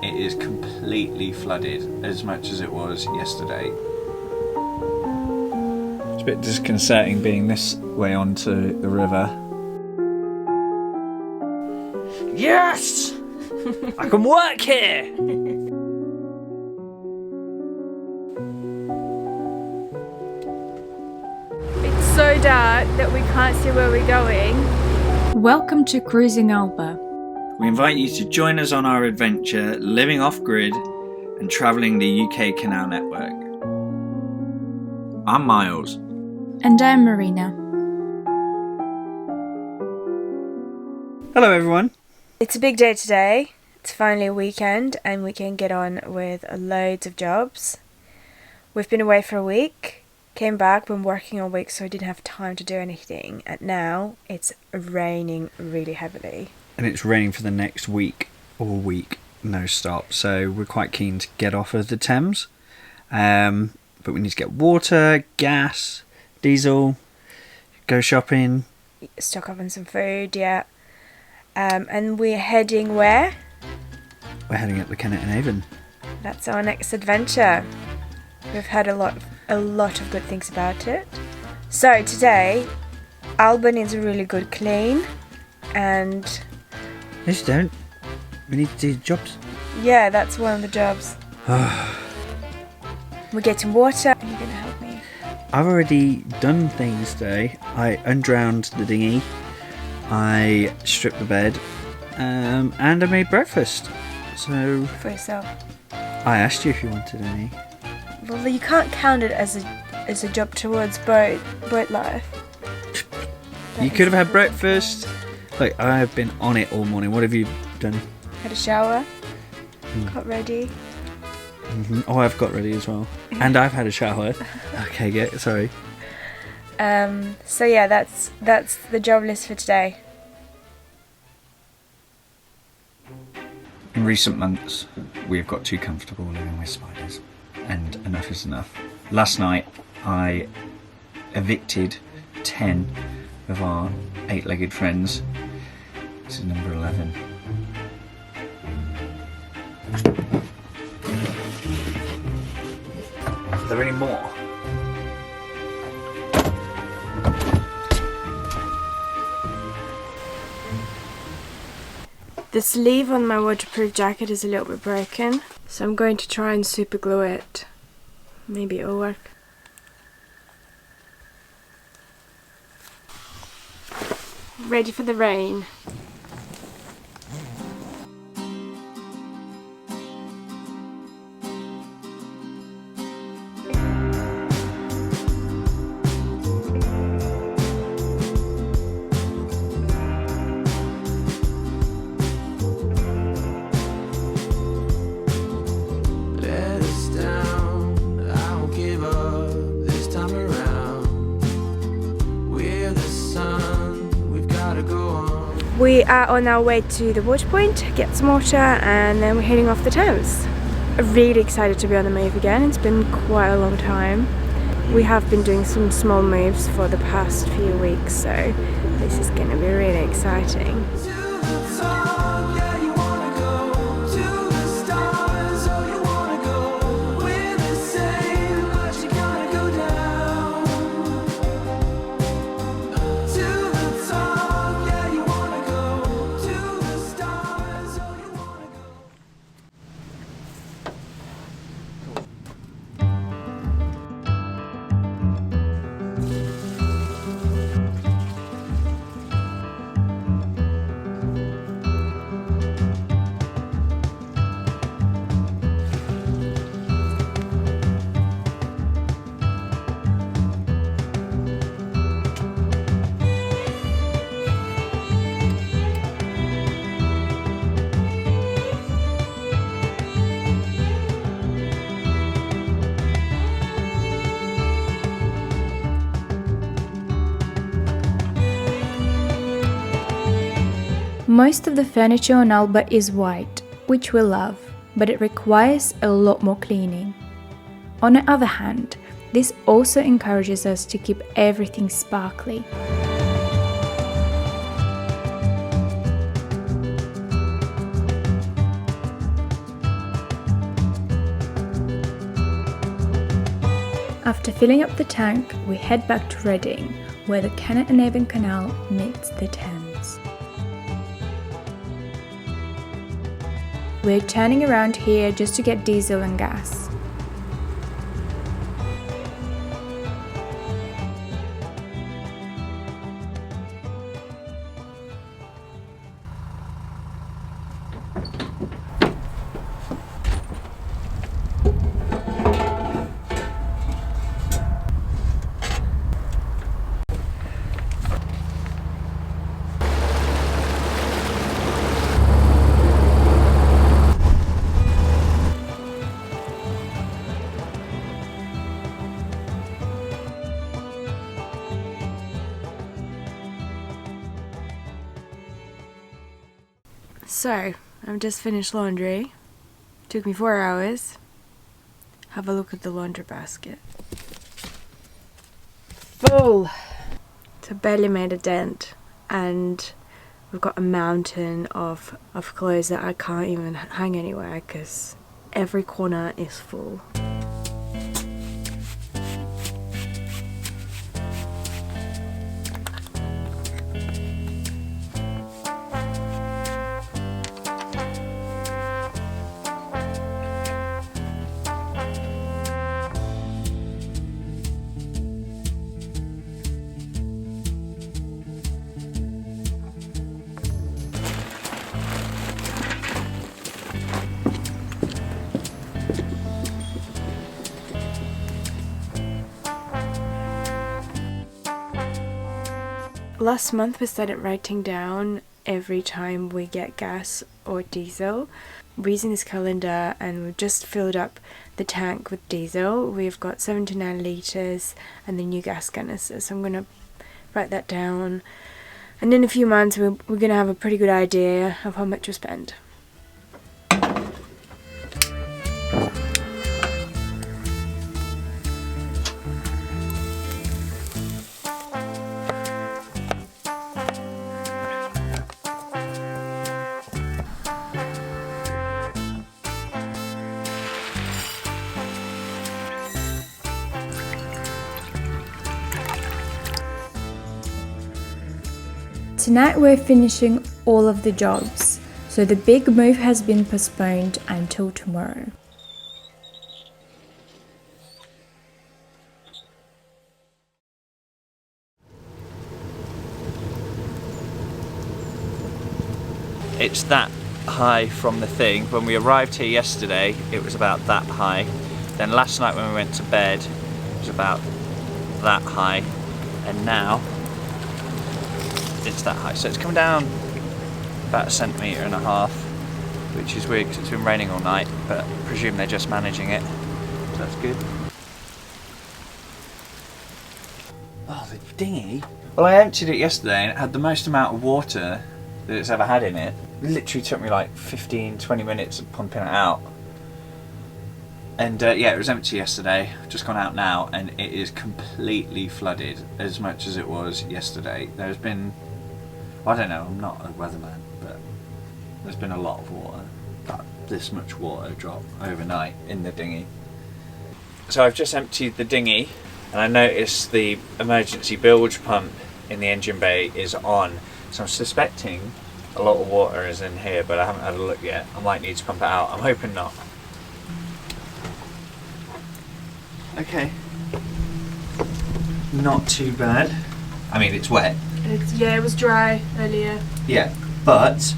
It is completely flooded as much as it was yesterday. It's a bit disconcerting being this way onto the river. Yes! I can work here! It's so dark that we can't see where we're going. Welcome to Cruising Alba. We invite you to join us on our adventure living off-grid and travelling the UK canal network. I'm Miles. And I'm Marina. Hello everyone. It's a big day today. It's finally a weekend and we can get on with loads of jobs. We've been away for a week, came back, been working all week so I didn't have time to do anything, and now it's raining really heavily. And it's raining for the next week, all week, no stop. So we're quite keen to get off of the Thames. But we need to get water, gas, diesel, go shopping. Stock up on some food, yeah. And we're heading where? We're heading up the Kennet and Avon. That's our next adventure. We've heard a lot of good things about it. So today, Alba needs a really good clean, and Yes, don't. We need to do jobs. yeah, that's one of the jobs. We're getting water. Are you gonna help me? I've already done things today. I undrowned the dinghy. I stripped the bed. And I made breakfast. So For yourself. I asked you if you wanted any. Well, you can't count it as a job towards boat life. You could have had breakfast. Like, I've been on it all morning. What have you done? Had a shower. Got ready. Oh, I've got ready as well. And I've had a shower. Okay, sorry. So yeah, that's the job list for today. In recent months, we have got too comfortable living with spiders, and enough is enough. Last night, I evicted 10 of our 8-legged friends. This is number 11. Are there any more? The sleeve on my waterproof jacket is a little bit broken, so I'm going to try and super glue it. Maybe it'll work. Ready for the rain. We are on our way to the water point, get some water, and then we're heading off the Thames. Really excited to be on the move again. It's been quite a long time. We have been doing some small moves for the past few weeks, so this is going to be really exciting. Most of the furniture on Alba is white, which we love, but it requires a lot more cleaning. On the other hand, This also encourages us to keep everything sparkly. After filling up the tank, we head back to Reading, where the Canal Canal meets the Thames. We're turning around here just to get diesel and gas. So, I've just finished laundry. Took me 4 hours. Have a look at the laundry basket. Full! So barely made a dent, and we've got a mountain of clothes that I can't even hang anywhere because every corner is full. Last month we started writing down every time we get gas or diesel. We're using this calendar and we've just filled up the tank with diesel. We've got 79 litres and the new gas canister, so I'm going to write that down. And in a few months we're going to have a pretty good idea of how much we spend. Tonight we're finishing all of the jobs, so the big move has been postponed until tomorrow. It's that high from the thing. When we arrived here yesterday, it was about that high. Then last night when we went to bed, it was about that high. And now, it's that high. So it's come down about 1.5 centimetres, which is weird because it's been raining all night, but I presume they're just managing it. So that's good. Oh, the dinghy. Well, I emptied it yesterday and it had the most amount of water that it's ever had in it. It literally took me like 15-20 minutes of pumping it out. And yeah, it was empty yesterday. I've just gone out now and it is completely flooded as much as it was yesterday. There's been, I don't know, I'm not a weatherman, but there's been a lot of water. Like this much water drop overnight in the dinghy. So I've just emptied the dinghy and I noticed the emergency bilge pump in the engine bay is on. So I'm suspecting a lot of water is in here, but I haven't had a look yet. I might need to pump it out. I'm hoping not. Okay. Not too bad. I mean, it's wet. Yeah, it was dry earlier. Yeah, but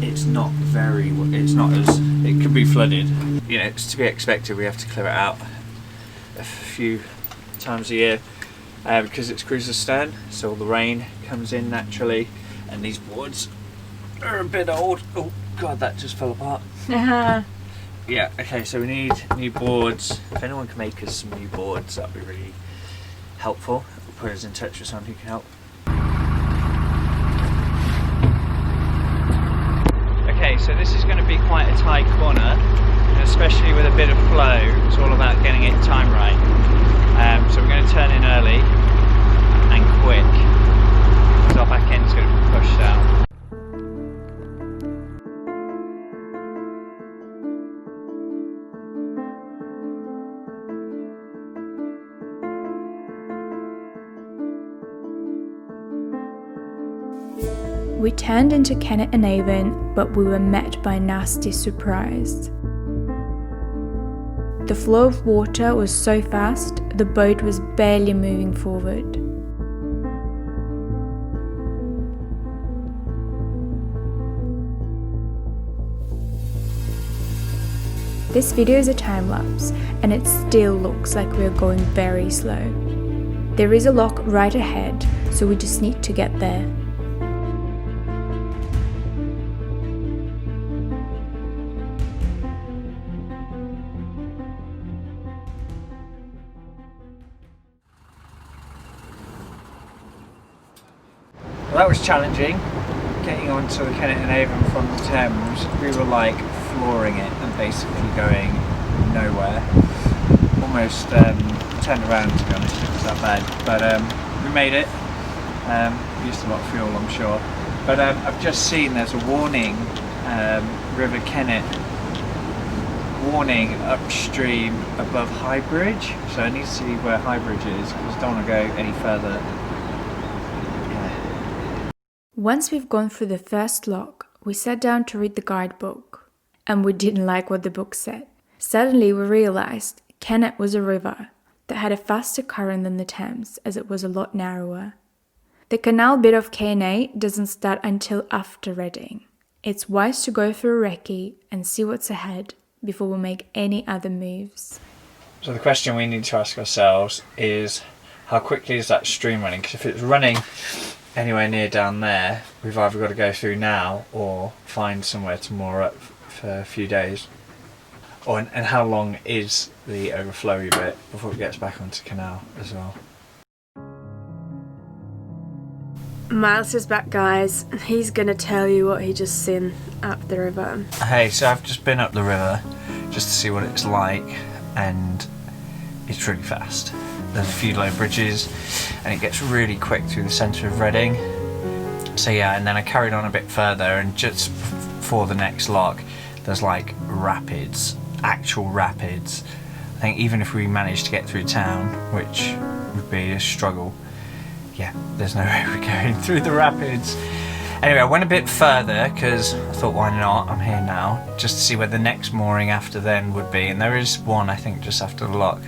it's not very. It's not as. It could be flooded. You know, it's to be expected. We have to clear it out a few times a year because it's cruiser stern, so all the rain comes in naturally, and these boards are a bit old. Oh God, that just fell apart. Yeah, okay, so we need new boards. If anyone can make us some new boards, that'd be really helpful. We'll put us in touch with someone who can help. Okay, so this is going to be quite a tight corner. and especially with a bit of flow, it's all about getting it time right. So we're going to turn in early and quick, because our back end's going to be pushed out. We turned into Kennet and Avon, but we were met by a nasty surprise. The flow of water was so fast, the boat was barely moving forward. This video is a time lapse, and it still looks like we're going very slow. There is a lock right ahead, so we just need to get there. Well, that was challenging, getting onto the Kennet and Avon from the Thames. We were like flooring it and basically going nowhere. Almost turned around, to be honest, it was that bad. But we made it. Used a lot of fuel, I'm sure. But I've just seen there's a warning, River Kennet, warning upstream above High Bridge. So I need to see where High Bridge is, because I don't want to go any further. Once we've gone through the first lock, we sat down to read the guidebook, and we didn't like what the book said. Suddenly we realised Kennet was a river that had a faster current than the Thames, as it was a lot narrower. The canal bit of K&A doesn't start until after Reading. It's wise to go through a recce and see what's ahead before we make any other moves. So the question we need to ask ourselves is, how quickly is that stream running? Because if it's running anywhere near down there, we've either got to go through now or find somewhere to moor up for a few days. And how long is the overflowy bit before it gets back onto canal as well? Miles is back, guys. He's gonna tell you what he just seen up the river. Hey, so I've just been up the river just to see what it's like, and it's really fast. There's a few low bridges and it gets really quick through the centre of Reading. So yeah, and then I carried on a bit further, and just for the next lock there's like rapids, actual rapids. I think even if we managed to get through town, which would be a struggle, yeah, there's no way we're going through the rapids. Anyway, I went a bit further because I thought, why not? I'm here now, just to see where the next mooring after then would be, and there is one, I think, just after the lock.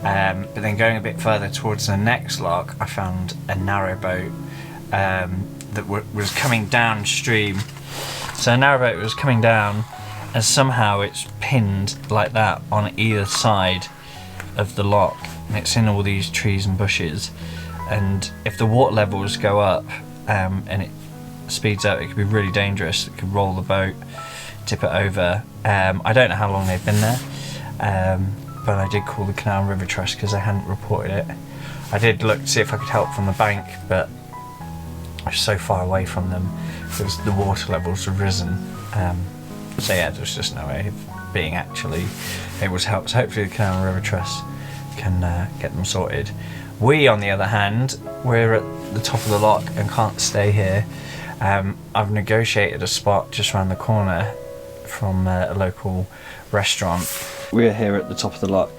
But then going a bit further towards the next lock, I found a narrowboat that was coming downstream. So a narrowboat was coming down, and somehow it's pinned like that on either side of the lock, and it's in all these trees and bushes. And if the water levels go up and it speeds up, it could be really dangerous. It could roll the boat, tip it over. I don't know how long they've been there, but I did call the Canal and River Trust because they hadn't reported it. I did look to see if I could help from the bank, but I was so far away from them because the water levels have risen. So yeah, there's just no way of being actually able to help. So hopefully the Canal and River Trust can get them sorted. We, on the other hand, we're at the top of the lock and can't stay here. I've negotiated a spot just around the corner from a local restaurant. We're here at the top of the lock.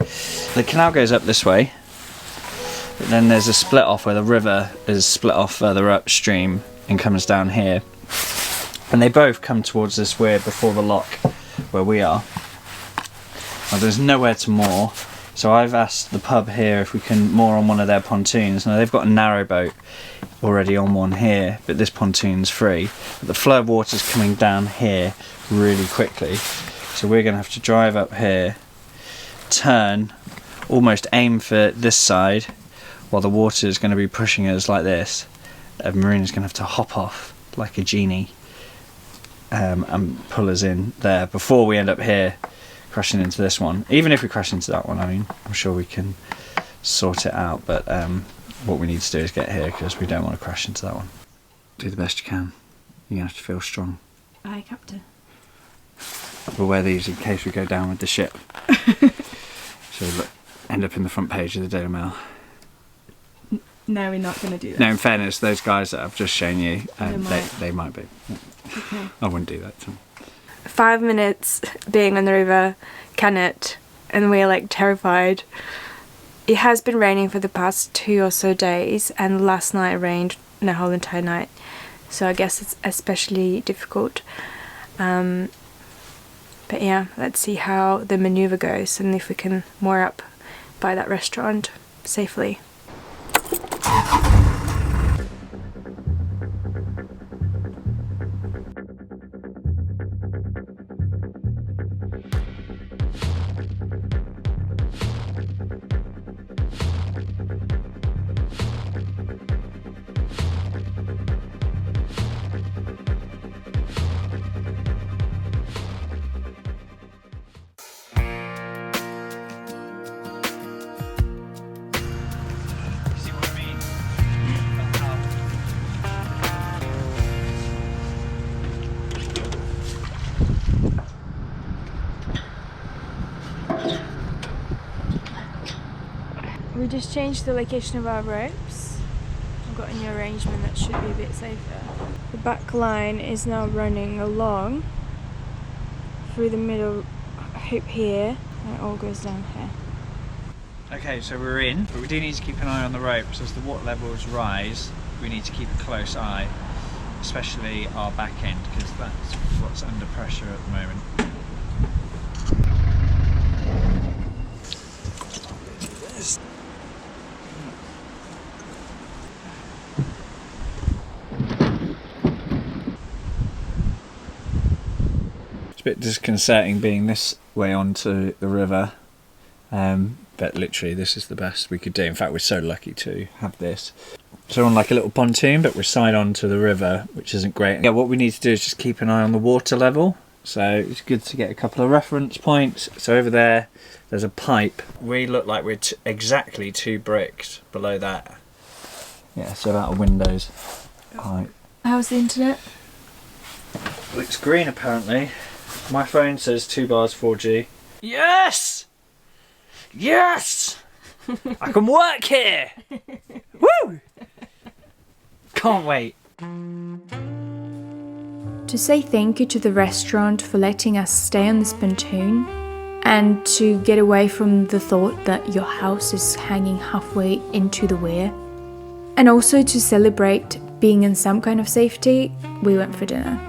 The canal goes up this way, but then there's a split off where the river is split off further upstream and comes down here. And they both come towards this weir before the lock where we are. Now, there's nowhere to moor, so I've asked the pub here if we can moor on one of their pontoons. Now they've got a narrowboat already on one here, but this pontoon's free. But the flow of water's coming down here really quickly, so we're going to have to drive up here, turn, almost aim for this side, while the water is going to be pushing us like this. Marina's going to have to hop off like a genie and pull us in there before we end up here crashing into this one. Even if we crash into that one, I mean, I'm sure we can sort it out, but what we need to do is get here because we don't want to crash into that one. Do the best you can. You're going to have to feel strong. Aye, Captain. We'll wear these in case we go down with the ship. So we'll end up in the front page of the Daily Mail. No, we're not going to do that. No, in fairness, those guys that I've just shown you, They they might be. Okay. I wouldn't do that to them. 5 minutes being on the river, Cannet, and we're like terrified. It has been raining for the past 2 or so days, and last night it rained the whole entire night. So I guess it's especially difficult. But yeah, let's see how the maneuver goes and if we can moor up by that restaurant safely. See what I mean? We just changed the location of our ropes. I've got a new arrangement that should be a bit safer. The back line is now running along through the middle hoop here, and it all goes down here. Okay, so we're in, but we do need to keep an eye on the ropes. As the water levels rise, we need to keep a close eye, especially our back end, because that's what's under pressure at the moment. It's a bit disconcerting being this way onto the river, but literally this is the best we could do. In fact, we're so lucky to have this. So on like a little pontoon, but we're side on to the river, which isn't great. Yeah, what we need to do is just keep an eye on the water level. So it's good to get a couple of reference points. So over there, there's a pipe. We look like we're exactly 2 bricks below that. Yeah, so out of windows. Pipe. How's the internet? Looks green apparently. My phone says 2 bars 4G. Yes! Yes! I can work here! Woo! Can't wait. To say thank you to the restaurant for letting us stay on this pontoon, and to get away from the thought that your house is hanging halfway into the weir, and also to celebrate being in some kind of safety, we went for dinner.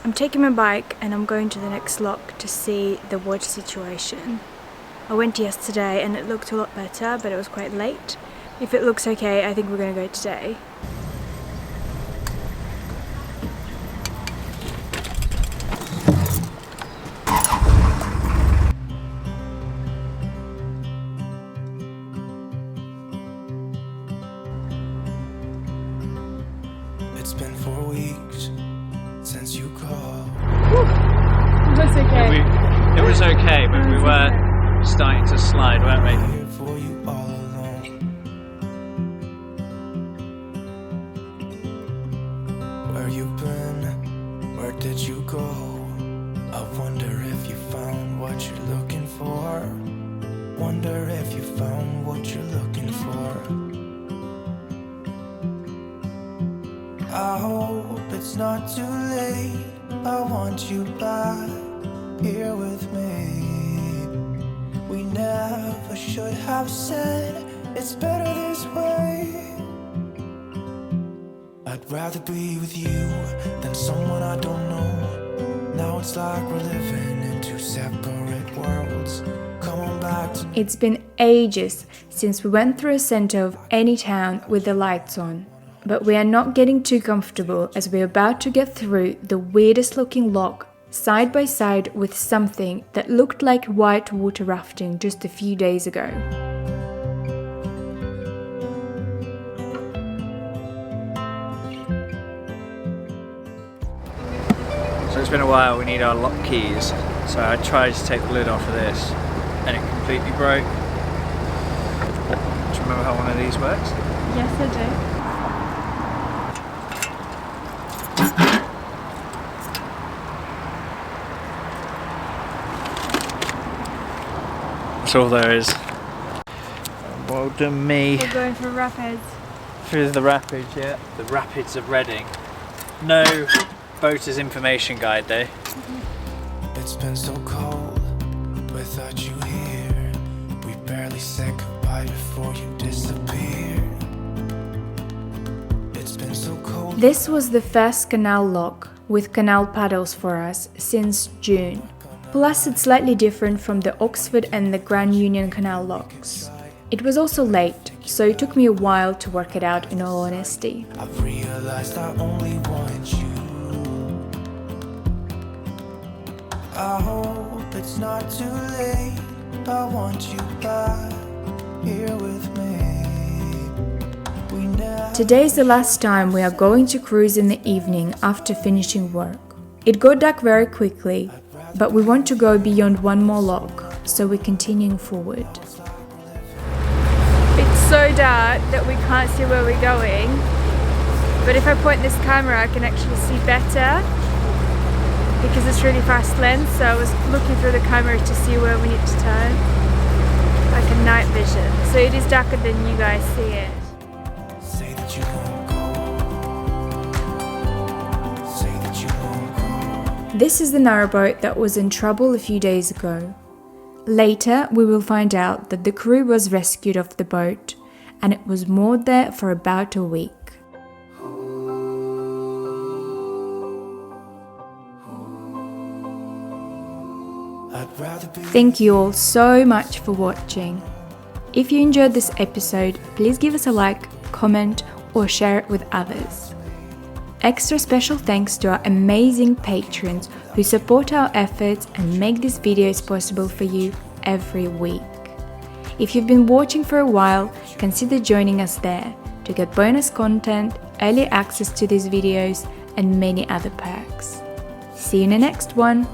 I'm taking my bike and I'm going to the next lock to see the water situation. I went yesterday and it looked a lot better, but it was quite late. If it looks okay, I think we're going to go today. It's been 4 weeks since you called. That's okay. It was okay, but we were starting to slide, weren't we? Here for you all alone. Where you been? Where did you go? I wonder if you found what you're looking for. Wonder if you found what you're looking for. I hope it's not too late. I want you back here with me. We never should have said it's better this way. I'd rather be with you than someone I don't know. Now it's like we're living in 2 separate worlds. Come on back to It's been ages since we went through a center of any town with the lights on. But we are not getting too comfortable as we're about to get through the weirdest looking lock side by side with something that looked like white water rafting just a few days ago. So it's been a while, we need our lock keys. So I tried to take the lid off of this and it completely broke. Do you remember how one of these works? Yes, I do. That's all there is. Well done me. We're going for rapids. Through the rapids, yeah. The rapids of Reading. No boater's information guide though. It's been so cold without you here. We barely said goodbye before you disappeared. It's been so cold. This was the first canal lock with canal paddles for us since June. Plus it's slightly different from the Oxford and the Grand Union canal locks. It was also late, so it took me a while to work it out in all honesty. I've realized I only want you. I hope it's not too late. I want you back here with me. We never. Today is the last time we are going to cruise in the evening after finishing work. It got dark very quickly, but we want to go beyond one more lock, so we're continuing forward. It's so dark that we can't see where we're going, but if I point this camera I can actually see better because it's really fast lens, so I was looking through the camera to see where we need to turn, like a night vision, so it is darker than you guys see it. Say that you won't go. Say that you won't go. This is the narrowboat that was in trouble a few days ago. Later, we will find out that the crew was rescued off the boat and it was moored there for about a week. I'd rather be. Thank you all so much for watching. If you enjoyed this episode, please give us a like, comment, or share it with others. Extra special thanks to our amazing patrons who support our efforts and make these videos possible for you every week. If you've been watching for a while, consider joining us there to get bonus content, early access to these videos, and many other perks. See you in the next one!